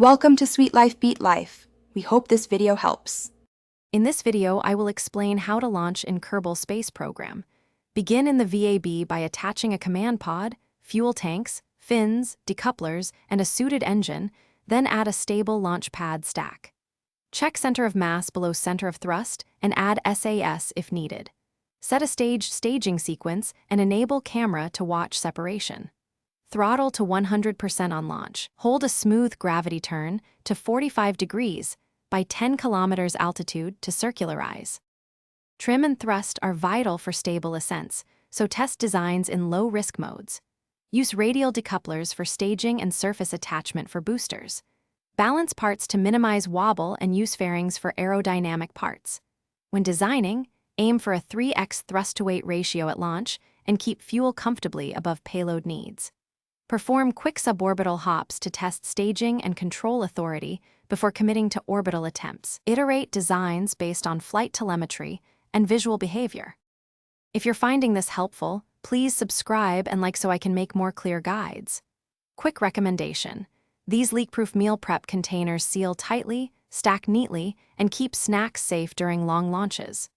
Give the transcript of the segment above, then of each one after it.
Welcome to Sweet Life Beat Life. We hope this video helps. In this video, I will explain how to launch in Kerbal Space Program. Begin in the VAB by attaching a command pod, fuel tanks, fins, decouplers, and a suited engine, then add a stable launch pad stack. Check center of mass below center of thrust and add SAS if needed. Set a staging sequence and enable camera to watch separation. Throttle to 100% on launch. Hold a smooth gravity turn to 45 degrees by 10 kilometers altitude to circularize. Trim and thrust are vital for stable ascents, so test designs in low-risk modes. Use radial decouplers for staging and surface attachment for boosters. Balance parts to minimize wobble and use fairings for aerodynamic parts. When designing, aim for a 3x thrust-to-weight ratio at launch and keep fuel comfortably above payload needs. Perform quick suborbital hops to test staging and control authority before committing to orbital attempts. Iterate designs based on flight telemetry and visual behavior. If you're finding this helpful, please subscribe and like so I can make more clear guides. Quick recommendation: these leak-proof meal prep containers seal tightly, stack neatly, and keep snacks safe during long launches.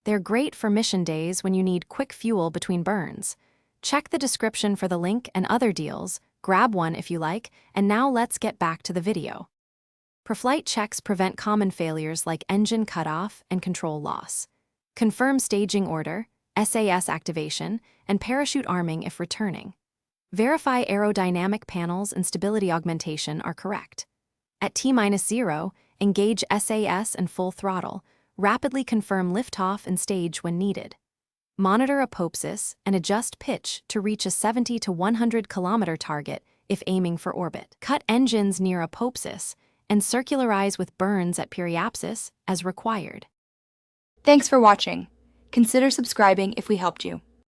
They're great for mission days when you need quick fuel between burns. Check the description for the link and other deals, grab one if you like, and now let's get back to the video. Per-flight checks prevent common failures like engine cutoff and control loss. Confirm staging order, SAS activation, and parachute arming if returning. Verify aerodynamic panels and stability augmentation are correct. At T-0, engage SAS and full throttle. Rapidly confirm liftoff and stage when needed. Monitor apopsis and adjust pitch to reach a 70 to 100 kilometer target if aiming for orbit. Cut engines near apopsis and circularize with burns at periapsis as required. Thanks for watching. Consider subscribing if we helped you.